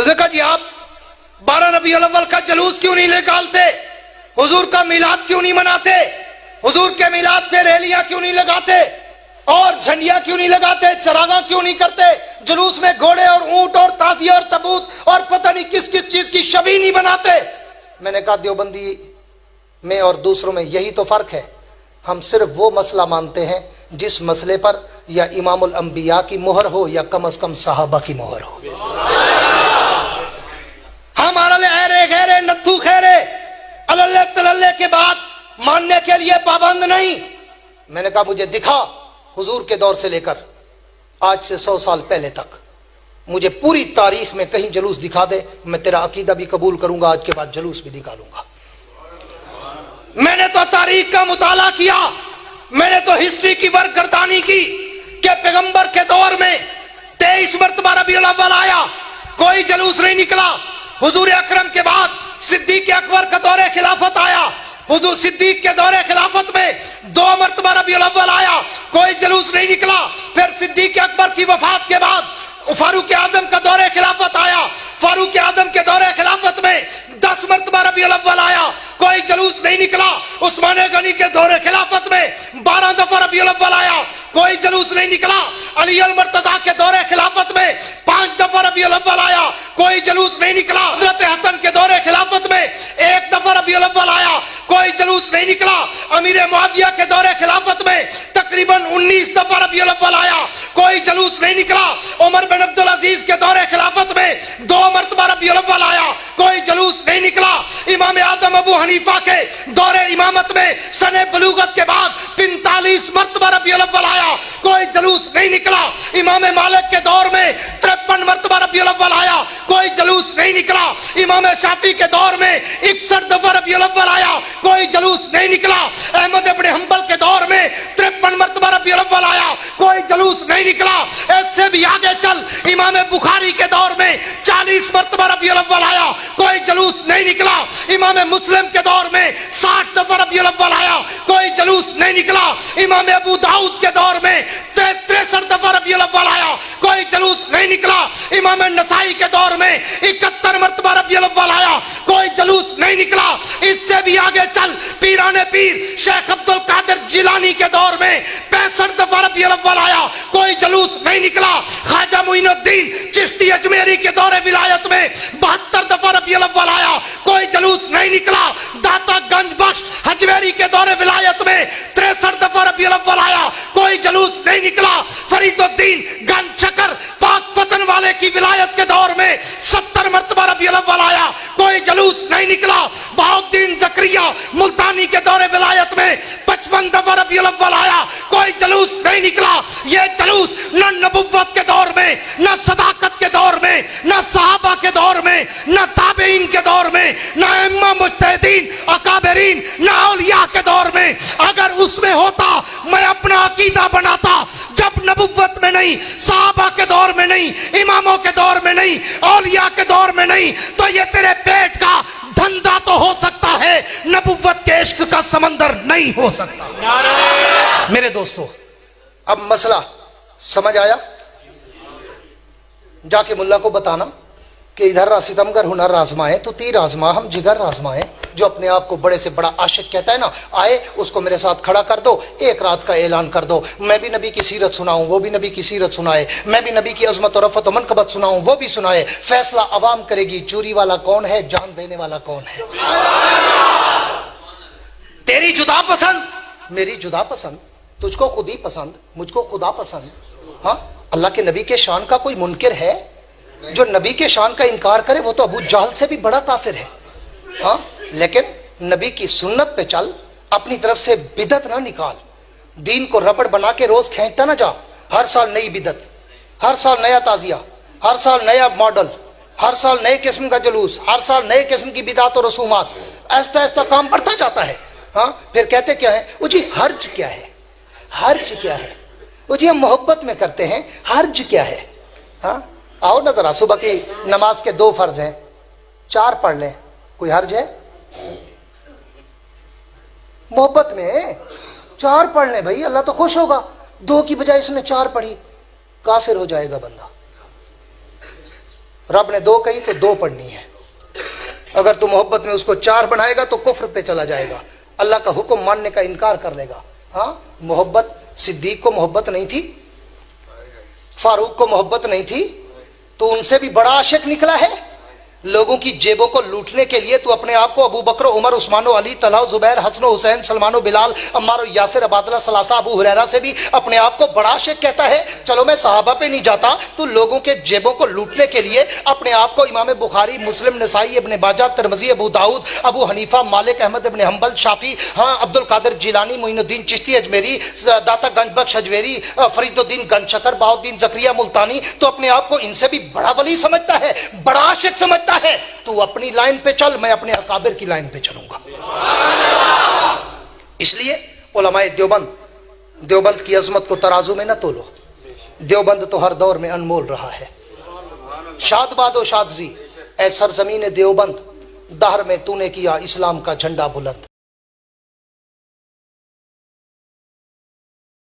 تو کہا جی آپ 12 ربیع الاول کا جلوس کیوں نہیں نکالتے؟ حضور کا میلاد کیوں نہیں مناتے؟ حضور کے میلاد پہ ریلیاں کیوں نہیں لگاتے اور جھنڈیاں کیوں نہیں لگاتے؟ چراغاں کیوں نہیں کرتے؟ جلوس میں گھوڑے اور اونٹ اور تازیہ اور تبوت اور پتہ نہیں کس کس چیز کی شبیہ نہیں بناتے؟ میں نے کہا دیوبندی میں اور دوسروں میں یہی تو فرق ہے، ہم صرف وہ مسئلہ مانتے ہیں جس مسئلے پر یا امام الانبیاء کی مہر ہو یا کم از کم صحابہ کی مہر ہو۔ ہمارا لے ایرے غیرے نتھو خیرے اللہ تللے کے بعد ماننے کے لیے پابند نہیں۔ میں نے کہا مجھے دکھا حضور کے دور سے لے کر آج سے 100 سال پہلے تک مجھے پوری تاریخ میں کہیں جلوس دکھا دے، میں تیرا عقیدہ بھی قبول کروں گا، آج کے بعد جلوس بھی نکالوں گا۔ میں نے تو تاریخ کا مطالعہ کیا، میں نے تو ہسٹری کی برگردانی کی کہ پیغمبر کے دور میں 23 مرتبہ ربیع الاول آیا، کوئی جلوس نہیں نکلا۔ حضور اکرم کے بعد صدیق اکبر کا دور خلافت آیا، حضور صدیق کے دور خلافت میں 2 مرتبہ ربیع الاول آیا، کوئی جلوس نہیں نکلا۔ پھر صدیق اکبر کی وفات کے بعد فاروق اعظم کا دور خلافت آیا، فاروق اعظم کے دور خلافت میں 10 مرتبہ ربیع الاول آیا، کوئی جلوس نہیں نکلا۔ عثمان غنی کے دور خلافت میں 12 دفعہ ربیع الاول آیا، کوئی جلوس نہیں نکلا۔ علی المرتضیٰ کے دور خلافت میں 5 دفعہ ربیع الاول آیا، کوئی جلوس نہیں نکلا۔ حضرت حسن کے دور خلافت میں 1 دفعہ ربیع الاول آیا، کوئی جلوس نہیں نکلا۔ امیر معاویہ کے دور خلافت میں تقریباً 19 دفعہ ربیع الاول آیا، کوئی جلوس نہیں نکلا۔ عمر بن عبدالعزیز کے دور خلافت میں 2 مرتبہ ربیع الاول آیا، کوئی جلوس نہیں نکلا۔ امام اعظم ابو حنیفہ کے دور امامت میں سن بلوغت کے بعد 45 مرتبہ ربیع الاول آیا، کوئی جلوس نہیں نکلا۔ امام مالک کے دور میں 53 مرتبہ ربیع الاول آیا، کوئی جلوس نہیں نکلا۔ امام شافعی کے دور میں 61 دفعہ ربیع الاول آیا، کوئی جلوس نہیں نکلا۔ احمد ابن حنبل کے دور میں 53 مرتبہ ربیع الاول آیا، کوئی جلوس نہیں نکلا۔ اس سے بھی آگے چل، امام بخاری کے دور میں 40 مرتبہ ربیع الاول آیا، کوئی جلوس نہیں نکلا۔ امام مسلم کے دور میں 60 دفعہ ربیع الاول آیا، کوئی جلوس نہیں نکلا۔ امام ابو داؤد کے دور میں 63 دفعہ ربیع الاول آیا، کوئی جلوس نہیں نکلا۔ امام نسائی کے دور میں 71 مرتبہ ربیع الاول آیا، کوئی جلوس نہیں نکلا۔ اس سے بھی آگے چل، پیران پیر شیخ عبد القادر جیلانی کے دور میں 65 دفعہ ربیع الاول آیا، کوئی جلوس نہیں نکلا۔ خواجہ معین الدین چشتی اجمیری کے دور ولایت میں 72 دفعہ ربیع الاول آیا، کوئی جلوس نہیں نکلا۔ داتا گنج بخش حجویری کے دور ولایت میں 63 دفعہ ربیع الاول آیا، کوئی جلوس نہیں نکلا۔ فرید الدین گنج شکر پاک پتن والے کی ولایت کے دور میں 70 مرتبہ ربیع الاول آیا، کوئی جلوس نہیں نکلا۔ بہاؤالدین زکریا ملتانی کے دور ولایت میں 55 دفعہ ربیع الاول آیا، کوئی جلوس نہیں نکلا۔ یہ جلوس نہ نبوت کے دور میں، نہ صداقت کے دور میں، نہ صحابہ کے دور میں، نہ تابعین کے دور میں، نہ ائمہ مجتہدین اکابرین، نہ اولیاء کے دور میں۔ اگر اس میں ہوتا میں اپنا عقیدہ بناتا، جب نبوت میں نہیں، صحابہ کے دور میں نہیں، اماموں کے دور میں نہیں، اولیاء کے دور میں نہیں، تو یہ تیرے پیٹ کا دھندا تو ہو سکتا ہے، نبوت کے عشق کا سمندر نہیں ہو سکتا۔ میرے دوستو، اب مسئلہ سمجھ آیا؟ جا کے ملا کو بتانا کہ ادھر ستمگر ہنر آزمائے تو تیر آزما، ہم جگر آزمائے۔ جو اپنے آپ کو بڑے سے بڑا عاشق کہتا ہے نا، آئے اس کو میرے ساتھ کھڑا کر دو، ایک رات کا اعلان کر دو، میں بھی نبی کی سیرت سناؤں، وہ بھی نبی کی سیرت سنائے، میں بھی نبی کی عظمت و رفعت و منقبت سناؤں، وہ بھی سنائے۔ فیصلہ عوام کرے گی، چوری والا کون ہے، جان دینے والا کون ہے۔ تیری جدا پسند، میری جدا پسند، تجھ کو خود ہی پسند، مجھ کو خدا پسند۔ ہاں، اللہ کے نبی کے شان کا کوئی منکر ہے؟ جو نبی کے شان کا انکار کرے وہ تو ابو جہل سے بھی بڑا کافر ہے۔ ہاں، لیکن نبی کی سنت پہ چل، اپنی طرف سے بدعت نہ نکال، دین کو ربڑ بنا کے روز کھینچتا نہ جا۔ ہر سال نئی بدعت، ہر سال نیا تعزیہ، ہر سال نیا ماڈل، ہر سال نئے قسم کا جلوس، ہر سال نئے قسم کی بدعت و رسومات، ایسا ایسا کام بڑھتا جاتا ہے۔ ہاں، پھر کہتے کیا ہے؟ وہ جی حرج کیا ہے، حرج کیا ہے؟ وہ جی ہم محبت میں کرتے ہیں، حرج کیا ہے؟ ہاں، آؤ نا ذرا، صبح کی نماز کے 2 فرض ہیں، 4 پڑھ لیں، کوئی حرج ہے؟ محبت میں 4 پڑھ لیں بھائی، اللہ تو خوش ہوگا۔ 2 کی بجائے اس نے 4 پڑھی، کافر ہو جائے گا بندہ۔ رب نے 2 کہی تو 2 پڑھنی ہے. اگر تو محبت میں اس کو 4 بنائے گا تو کفر پہ چلا جائے گا, اللہ کا حکم ماننے کا انکار کر لے گا. ہاں محبت, صدیق کو محبت نہیں تھی, فاروق کو محبت نہیں تھی, تو ان سے بھی بڑا عاشق نکلا ہے. لوگوں کی جیبوں کو لوٹنے کے لیے تو اپنے آپ کو ابو بکر, عمر, عثمان و علی, طلحہ و زبیر, حسن و حسین, سلمان و بلال, عمار و یاسر, عبادلہ, ثلاثہ, ابو ہریرہ سے بھی اپنے آپ کو بڑا عاشق کہتا ہے. چلو میں صحابہ پہ نہیں جاتا, تو لوگوں کے جیبوں کو لوٹنے کے لیے اپنے آپ کو امام بخاری, مسلم, نسائی, ابن ماجہ, ترمذی, ابو داؤد, ابو حنیفہ, مالک, احمد ابن حنبل, شافعی, ہاں عبد القادر جیلانی, معین الدین چشتی اجمیری, داتا گنج بخش اجمیری, فرید الدین گنج شکر, بہاؤالدین زکریا ملتانی, تو اپنے آپ کو ان سے بھی بڑا ولی سمجھتا ہے, بڑا عاشق سمجھتا ہے. تو اپنی لائن پہ چل, میں اپنے اکابر کی لائن پہ چلوں گا. اس لیے علماء دیوبند کی عظمت کو ترازو میں نہ تولو. دیوبند تو ہر دور میں انمول رہا ہے. شاد باد و شادزی اے سرزمین دیوبند, دہر میں تو نے کیا اسلام کا جھنڈا بلند.